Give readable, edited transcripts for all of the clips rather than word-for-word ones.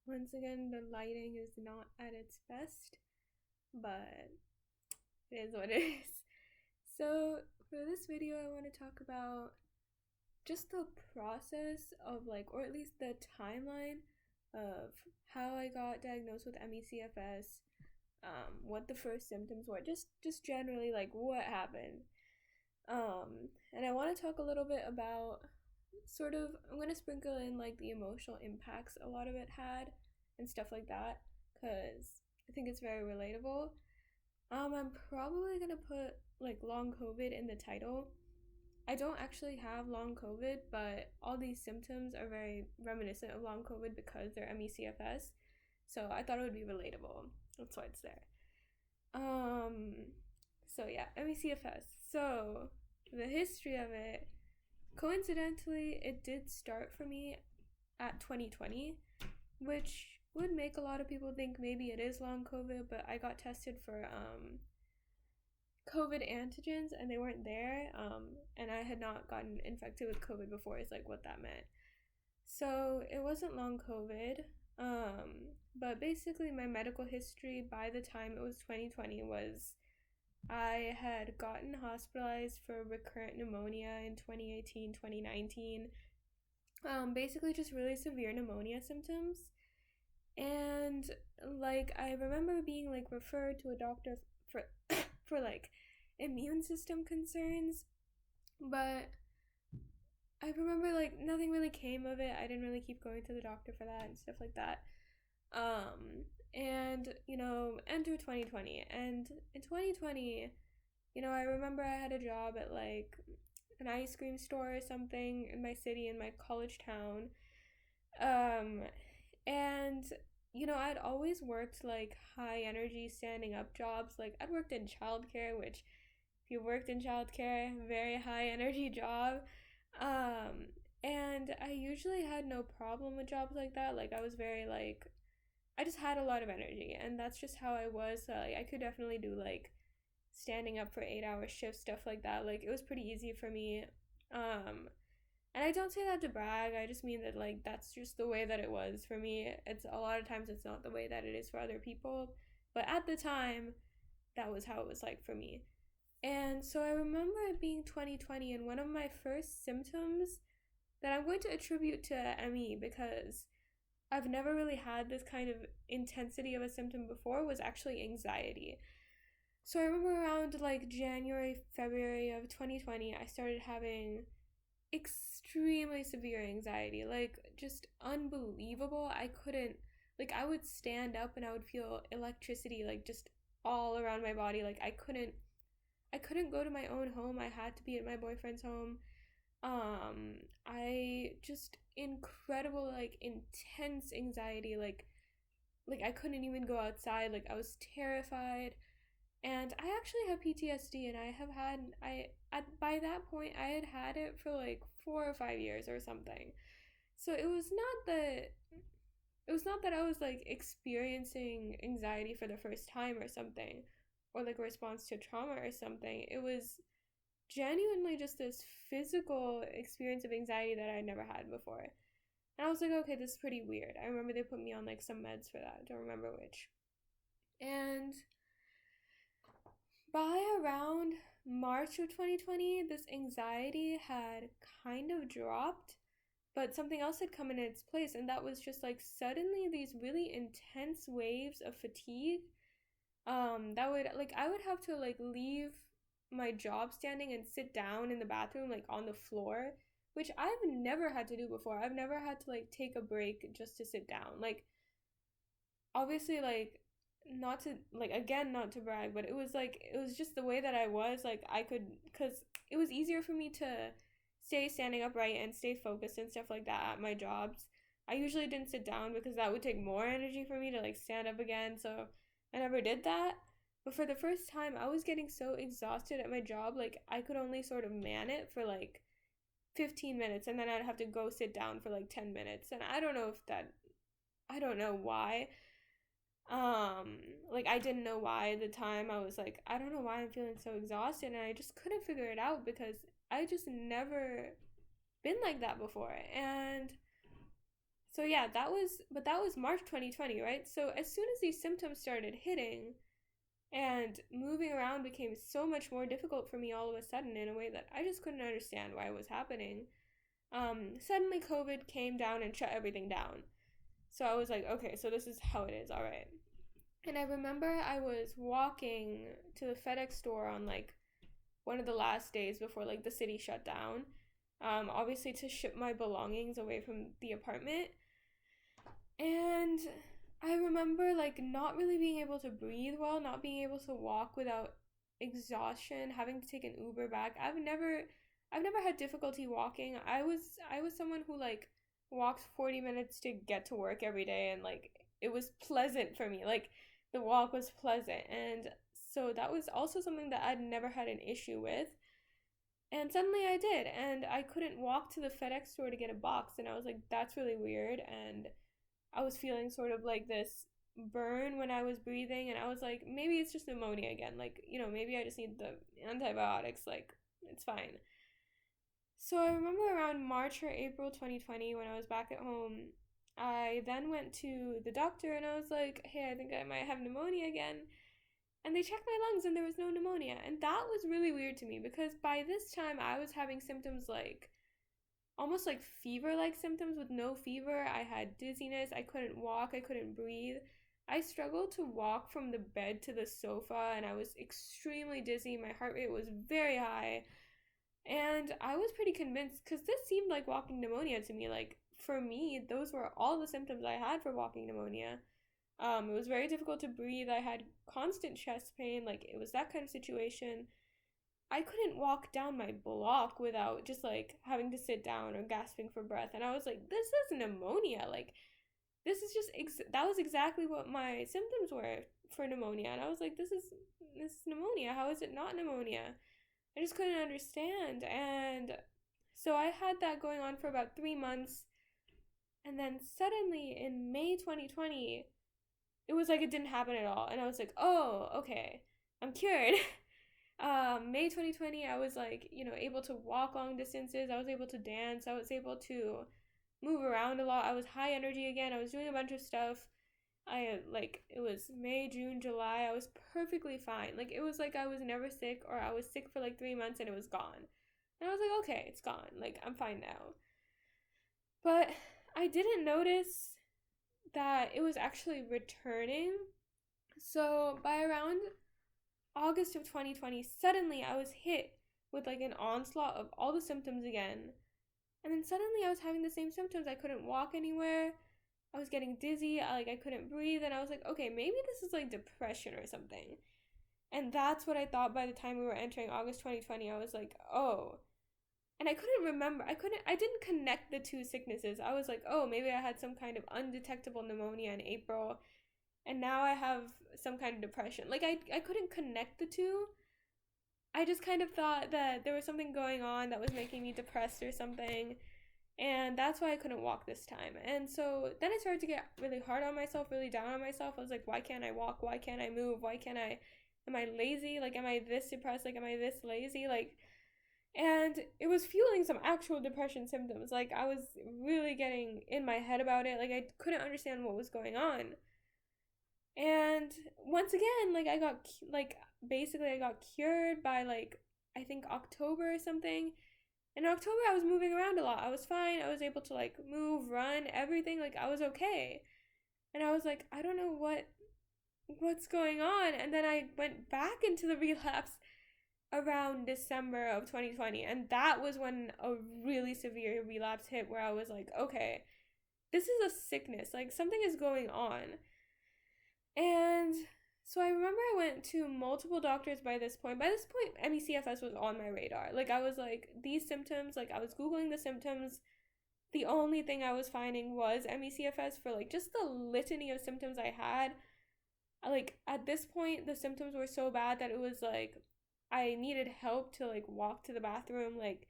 Once again, the lighting is not at its best, but it is what it is. So, for this video, I want to talk about just the process of, or at least the timeline of how I got diagnosed with MECFS, what the first symptoms were, just generally, what happened. And I want to talk a little bit about I'm going to sprinkle in the emotional impacts a lot of it had and stuff like that because I think it's very relatable. I'm probably going to put long COVID in the title. I don't actually have long COVID, but all these symptoms are very reminiscent of long COVID because they're MECFS. So I thought it would be relatable. That's why it's there. So yeah, MECFS. So the history of it, coincidentally, it did start for me at 2020, which would make a lot of people think maybe it is long COVID, but I got tested for COVID antigens and they weren't there, and I had not gotten infected with COVID before, is what that meant. So it wasn't long COVID, but basically my medical history by the time it was 2020 was I had gotten hospitalized for recurrent pneumonia in 2018, 2019. Basically just really severe pneumonia symptoms. And I remember being referred to a doctor for for immune system concerns, but I remember nothing really came of it. I didn't really keep going to the doctor for that and stuff like that. And enter 2020. And in 2020, I remember I had a job at an ice cream store or something in my city, in my college town. And I'd always worked high energy standing up jobs. I'd worked in childcare, which if you worked in childcare, very high energy job. And I usually had no problem with jobs like that. I was very I just had a lot of energy, and that's just how I was. So I could definitely do standing up for 8-hour shifts, stuff like that. It was pretty easy for me. And I don't say that to brag. I just mean that that's just the way that it was for me. It's a lot of times it's not the way that it is for other people, but at the time, that was how it was for me. And so I remember it being 2020, and one of my first symptoms that I'm going to attribute to ME because I've never really had this kind of intensity of a symptom before was actually anxiety. So I remember around January, February of 2020, I started having extremely severe anxiety, just unbelievable. I couldn't, I would stand up and I would feel electricity just all around my body. I couldn't go to my own home. I had to be at my boyfriend's home. I just incredible intense anxiety. I couldn't even go outside. I was terrified. And I actually have PTSD, and by that point I had had it for 4 or 5 years or something. So it was not that I was experiencing anxiety for the first time or something, or a response to trauma or something. It was genuinely just this physical experience of anxiety that I'd never had before. And I was okay, this is pretty weird. I remember they put me on some meds for that. I don't remember which. And by around March of 2020, this anxiety had kind of dropped, but something else had come in its place, and that was just suddenly these really intense waves of fatigue. That would I would have to leave my job standing and sit down in the bathroom on the floor, which I've never had to do before. I've never had to take a break just to sit down. Obviously not to again, not to brag, but it was just the way that I was. I could, because it was easier for me to stay standing upright and stay focused and stuff like that at my jobs. I usually didn't sit down because that would take more energy for me to stand up again, so I never did that. But for the first time, I was getting so exhausted at my job, I could only sort of man it for 15 minutes, and then I'd have to go sit down for 10 minutes. And I don't know why. I didn't know why at the time. I was I don't know why I'm feeling so exhausted, and I just couldn't figure it out because I just never been like that before. And So yeah, that was March 2020, right? So as soon as these symptoms started hitting and moving around became so much more difficult for me all of a sudden in a way that I just couldn't understand why it was happening. Suddenly COVID came down and shut everything down. So I was like, okay, so this is how it is, all right. And I remember I was walking to the FedEx store on like one of the last days before like the city shut down. Obviously to ship my belongings away from the apartment. And I remember like not really being able to breathe well, not being able to walk without exhaustion, having to take an Uber back. I've never had difficulty walking. I was someone who like walks 40 minutes to get to work every day, and like it was pleasant for me. Like the walk was pleasant. And so that was also something that I'd never had an issue with. And suddenly I did, and I couldn't walk to the FedEx store to get a box, and I was like, that's really weird. And I was feeling sort of like this burn when I was breathing, and I was like, maybe it's just pneumonia again. Like, maybe I just need the antibiotics. Like, it's fine. So I remember around March or April 2020 when I was back at home, I then went to the doctor and I was like, hey, I think I might have pneumonia again. And they checked my lungs and there was no pneumonia. And that was really weird to me because by this time I was having symptoms like almost like fever-like symptoms with no fever. I had dizziness, I couldn't walk, I couldn't breathe. I struggled to walk from the bed to the sofa and I was extremely dizzy. My heart rate was very high. And I was pretty convinced because this seemed like walking pneumonia to me. Like for me, those were all the symptoms I had for walking pneumonia. It was very difficult to breathe. I had constant chest pain. Like it was that kind of situation. I couldn't walk down my block without just like having to sit down or gasping for breath. And I was like, this is pneumonia. Like, this is just, that was exactly what my symptoms were for pneumonia. And I was like, this is pneumonia. How is it not pneumonia? I just couldn't understand. And so I had that going on for about 3 months. And then suddenly in May 2020, it was like it didn't happen at all. And I was like, oh, okay, I'm cured. May 2020, I was like, able to walk long distances. I was able to dance. I was able to move around a lot. I was high energy again. I was doing a bunch of stuff. It was May, June, July. I was perfectly fine. Like, it was like I was never sick, or I was sick for like 3 months and it was gone. And I was like, okay, it's gone. Like, I'm fine now. But I didn't notice that it was actually returning. So by around August of 2020, suddenly I was hit with like an onslaught of all the symptoms again. And then suddenly I was having the same symptoms. I couldn't walk anywhere. I was getting dizzy. I couldn't breathe. And I was like, okay, maybe this is like depression or something. And that's what I thought by the time we were entering August 2020. I was like, oh. And I couldn't remember. I didn't connect the two sicknesses. I was like, oh, maybe I had some kind of undetectable pneumonia in April. And now I have some kind of depression. Like, I couldn't connect the two. I just kind of thought that there was something going on that was making me depressed or something. And that's why I couldn't walk this time. And so then I started to get really hard on myself, really down on myself. I was like, why can't I walk? Why can't I move? Am I lazy? Like, am I this depressed? Like, am I this lazy? Like, and it was fueling some actual depression symptoms. Like, I was really getting in my head about it. Like, I couldn't understand what was going on. And once again, like, I got cured by, like, I think October or something. In October, I was moving around a lot. I was fine. I was able to, like, move, run, everything. Like, I was okay. And I was like, I don't know what's going on. And then I went back into the relapse around December of 2020. And that was when a really severe relapse hit where I was like, okay, this is a sickness. Like, something is going on. And so I remember I went to multiple doctors by this point. By this point, MECFS was on my radar. Like, I was like, these symptoms, like, I was Googling the symptoms. The only thing I was finding was MECFS for, like, just the litany of symptoms I had. Like, at this point, the symptoms were so bad that it was, like, I needed help to, like, walk to the bathroom. Like,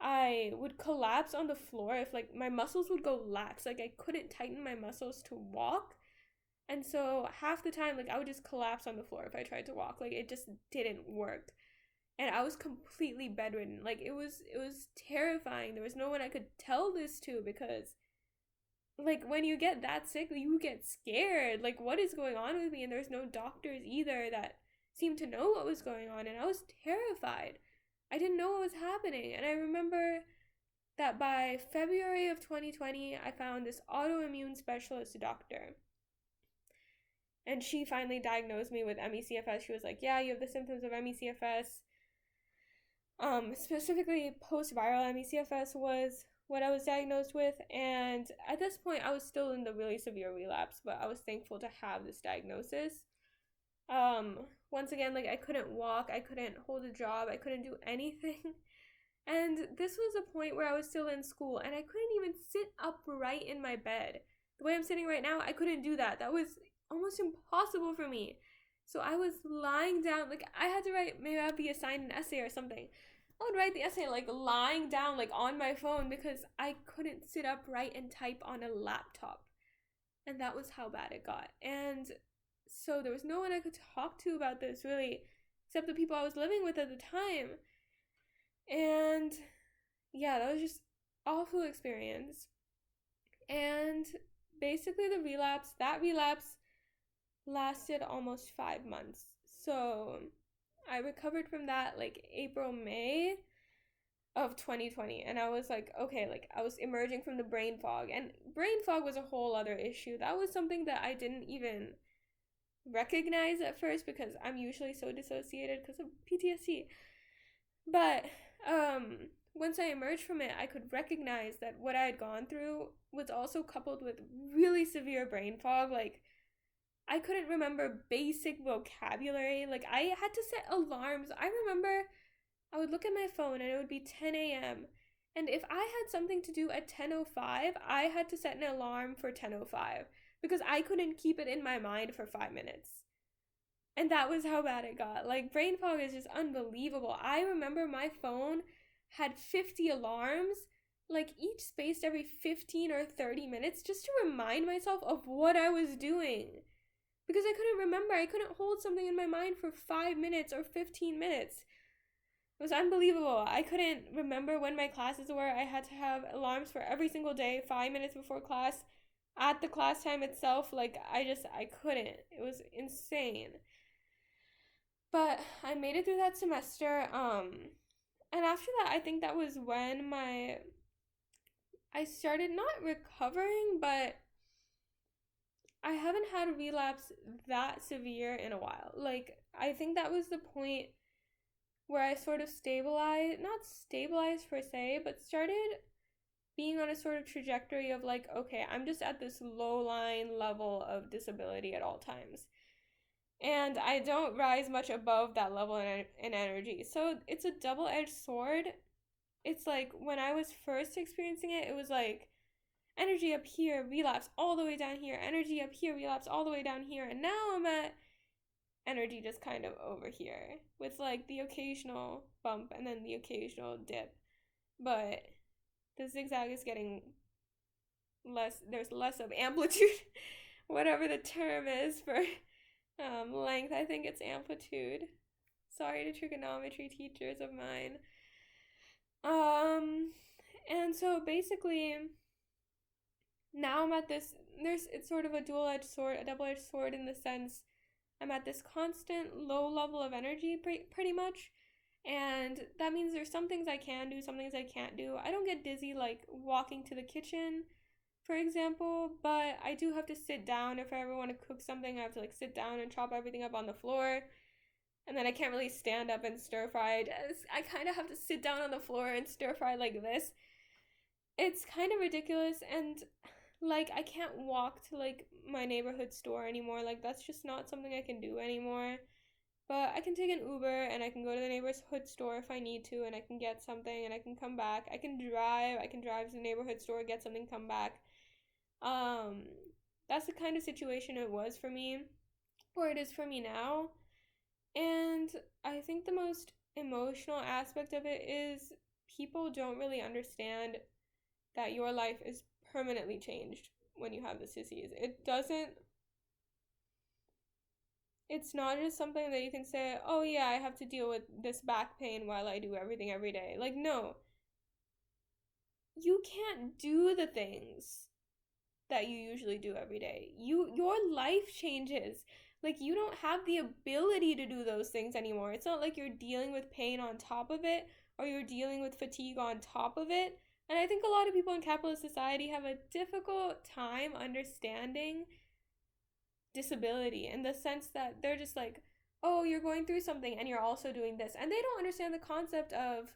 I would collapse on the floor if, like, my muscles would go lax. Like, I couldn't tighten my muscles to walk. And so half the time, like, I would just collapse on the floor if I tried to walk. Like, it just didn't work. And I was completely bedridden. Like, it was terrifying. There was no one I could tell this to because like when you get that sick, you get scared. Like, what is going on with me? And there's no doctors either that seemed to know what was going on. And I was terrified. I didn't know what was happening. And I remember that by February of 2020, I found this autoimmune specialist doctor. And she finally diagnosed me with MECFS. She was like, yeah, you have the symptoms of MECFS. Specifically, post-viral MECFS was what I was diagnosed with. And at this point, I was still in the really severe relapse, but I was thankful to have this diagnosis. Once again, like I couldn't walk, I couldn't hold a job, I couldn't do anything. And this was a point where I was still in school and I couldn't even sit upright in my bed. The way I'm sitting right now, I couldn't do that. That was almost impossible for me. So I was lying down, like I had to write, maybe I'd be assigned an essay or something. I would write the essay like lying down, like on my phone, because I couldn't sit upright and type on a laptop. And that was how bad it got. And so there was no one I could talk to about this really, except the people I was living with at the time. And yeah, that was just awful experience. And basically that relapse lasted almost 5 months. So I recovered from that like April, May of 2020. And I was like, okay, like I was emerging from the brain fog. And brain fog was a whole other issue. That was something that I didn't even recognize at first because I'm usually so dissociated because of PTSD. But once I emerged from it, I could recognize that what I had gone through was also coupled with really severe brain fog. Like, I couldn't remember basic vocabulary. Like, I had to set alarms. I remember I would look at my phone and it would be 10 a.m. And if I had something to do at 10:05, I had to set an alarm for 10:05 because I couldn't keep it in my mind for 5 minutes. And that was how bad it got. Like, brain fog is just unbelievable. I remember my phone had 50 alarms, like each spaced every 15 or 30 minutes, just to remind myself of what I was doing. Because I couldn't remember. I couldn't hold something in my mind for 5 minutes or 15 minutes. It was unbelievable. I couldn't remember when my classes were. I had to have alarms for every single day, 5 minutes before class, at the class time itself. Like, I couldn't. It was insane. But I made it through that semester. And after that, I think that was when I started not recovering, but I haven't had a relapse that severe in a while. Like, I think that was the point where I sort of not stabilized per se, but started being on a sort of trajectory of like, okay, I'm just at this low-lying level of disability at all times. And I don't rise much above that level in energy. So it's a double-edged sword. It's like when I was first experiencing it, it was like energy up here, relapse all the way down here, energy up here, relapse all the way down here. And now I'm at energy just kind of over here with like the occasional bump and then the occasional dip. But the zigzag is getting less, there's less of amplitude, whatever the term is for length. I think it's amplitude. Sorry to trigonometry teachers of mine. And so basically now I'm at this, it's sort of a double-edged sword in the sense I'm at this constant low level of energy pretty much. And that means there's some things I can do, some things I can't do. I don't get dizzy like walking to the kitchen, for example, but I do have to sit down. If I ever want to cook something, I have to like sit down and chop everything up on the floor. And then I can't really stand up and stir fry. I kind of have to sit down on the floor and stir fry like this. It's kind of ridiculous. And like, I can't walk to like my neighborhood store anymore. Like, that's just not something I can do anymore. But I can take an Uber and I can go to the neighborhood store if I need to, and I can get something and I can come back. I can drive to the neighborhood store, get something, come back. That's the kind of situation it was for me, or it is for me now. And I think the most emotional aspect of it is people don't really understand that your life is permanently changed when you have this disease. It's not just something that you can say, oh yeah, I have to deal with this back pain while I do everything every day. Like, no. You can't do the things that you usually do every day. Your life changes. Like, you don't have the ability to do those things anymore. It's not like you're dealing with pain on top of it, or you're dealing with fatigue on top of it. And I think a lot of people in capitalist society have a difficult time understanding disability, in the sense that they're just like, oh, you're going through something and you're also doing this. And they don't understand the concept of,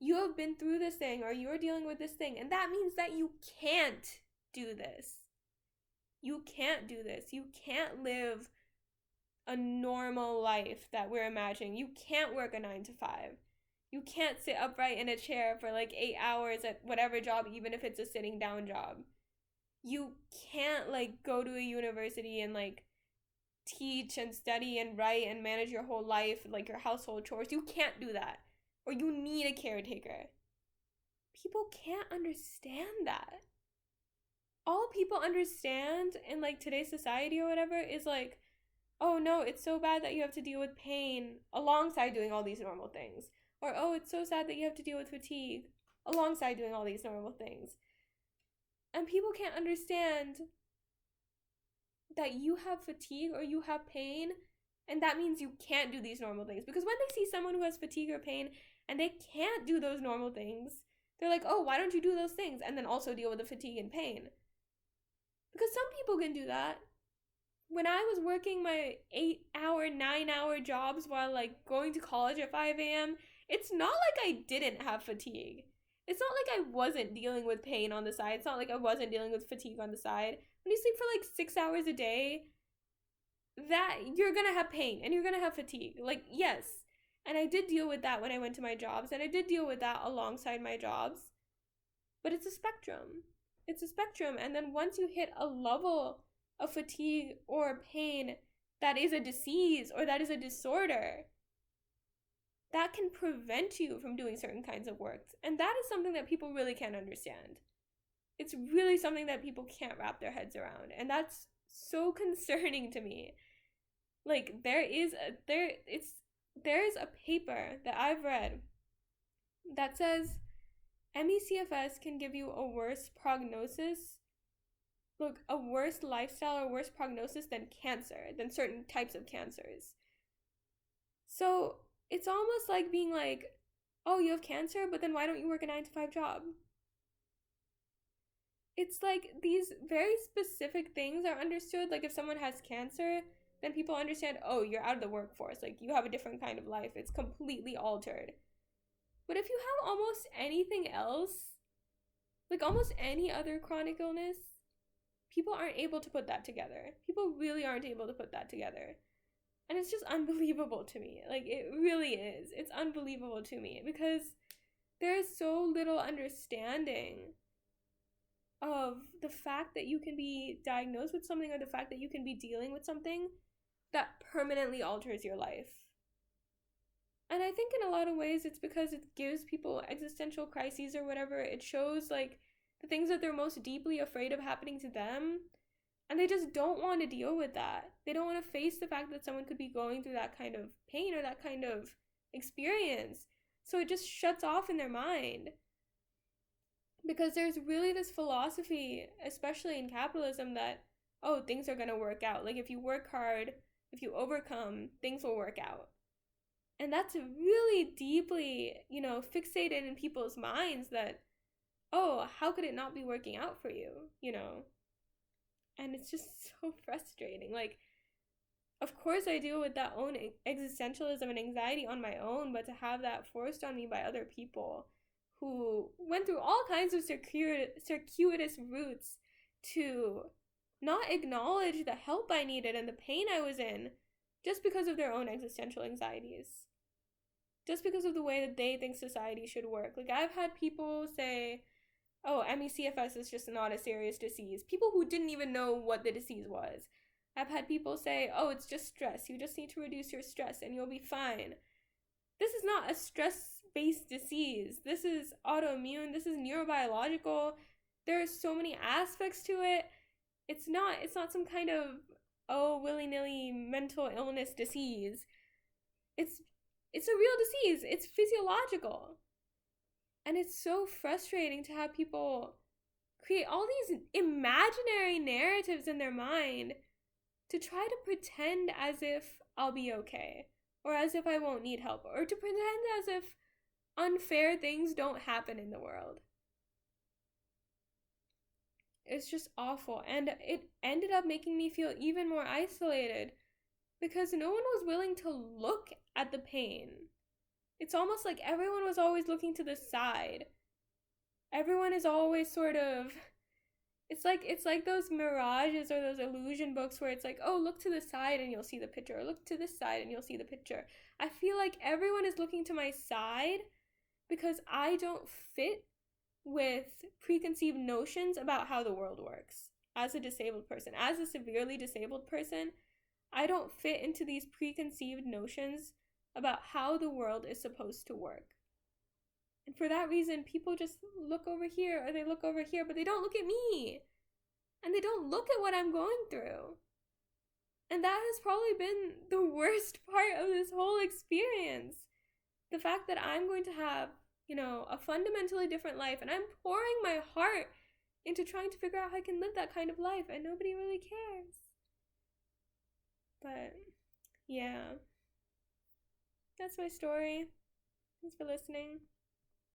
you have been through this thing, or you're dealing with this thing, and that means that you can't do this. You can't do this. You can't live a normal life that we're imagining. You can't work a 9 to 5. You can't sit upright in a chair for like 8 hours at whatever job, even if it's a sitting down job. You can't like go to a university and like teach and study and write and manage your whole life, like your household chores. You can't do that. Or you need a caretaker. People can't understand that. All people understand in like today's society or whatever is like, oh no, it's so bad that you have to deal with pain alongside doing all these normal things. Or, oh, it's so sad that you have to deal with fatigue alongside doing all these normal things. And people can't understand that you have fatigue or you have pain, and that means you can't do these normal things. Because when they see someone who has fatigue or pain and they can't do those normal things, they're like, oh, why don't you do those things and then also deal with the fatigue and pain? Because some people can do that. When I was working my 8-hour, 9-hour jobs while like going to college at 5 a.m., it's not like I didn't have fatigue. It's not like I wasn't dealing with pain on the side. It's not like I wasn't dealing with fatigue on the side. When you sleep for like 6 hours a day, that you're gonna have pain and you're gonna have fatigue. Like, yes. And I did deal with that when I went to my jobs, and I did deal with that alongside my jobs. But it's a spectrum. It's a spectrum. And then once you hit a level of fatigue or pain that is a disease or that is a disorder, that can prevent you from doing certain kinds of work. And that is something that people really can't understand. It's really something that people can't wrap their heads around. And that's so concerning to me. Like, there's a paper that I've read that says MECFS can give you a worse prognosis, a worse lifestyle or worse prognosis than cancer, than certain types of cancers. So it's almost like being like, oh, you have cancer, but then why don't you work a 9 to 5 job? It's like these very specific things are understood. Like, if someone has cancer, then people understand, oh, you're out of the workforce. Like, you have a different kind of life. It's completely altered. But if you have almost anything else, like almost any other chronic illness, people aren't able to put that together. People really aren't able to put that together. And it's just unbelievable to me. Like, it really is. It's unbelievable to me because there is so little understanding of the fact that you can be diagnosed with something, or the fact that you can be dealing with something that permanently alters your life. And I think in a lot of ways it's because it gives people existential crises or whatever. It shows like the things that they're most deeply afraid of happening to them, and they just don't want to deal with that. They don't want to face the fact that someone could be going through that kind of pain or that kind of experience. So it just shuts off in their mind. Because there's really this philosophy, especially in capitalism, that, oh, things are going to work out. Like, if you work hard, if you overcome, things will work out. And that's really deeply, fixated in people's minds that, oh, how could it not be working out for you, And it's just so frustrating. Like, of course I deal with that own existentialism and anxiety on my own, but to have that forced on me by other people who went through all kinds of circuitous routes to not acknowledge the help I needed and the pain I was in just because of their own existential anxieties. Just because of the way that they think society should work. Like, I've had people say, oh, MECFS is just not a serious disease. People who didn't even know what the disease was. I've had people say, oh, it's just stress. You just need to reduce your stress and you'll be fine. This is not a stress-based disease. This is autoimmune. This is neurobiological. There are so many aspects to it. It's not some kind of, oh, willy-nilly mental illness disease. It's a real disease. It's physiological. And it's so frustrating to have people create all these imaginary narratives in their mind to try to pretend as if I'll be okay, or as if I won't need help, or to pretend as if unfair things don't happen in the world. It's just awful. And it ended up making me feel even more isolated because no one was willing to look at the pain. It's almost like everyone was always looking to the side. Everyone is always sort of, it's like those mirages or those illusion books where it's like, oh, look to the side and you'll see the picture, or look to this side and you'll see the picture. I feel like everyone is looking to my side because I don't fit with preconceived notions about how the world works as a disabled person. As a severely disabled person, I don't fit into these preconceived notions about how the world is supposed to work. And for that reason, people just look over here or they look over here, but they don't look at me. And they don't look at what I'm going through. And that has probably been the worst part of this whole experience. The fact that I'm going to have, a fundamentally different life, and I'm pouring my heart into trying to figure out how I can live that kind of life, and nobody really cares. But, yeah. That's my story. Thanks for listening.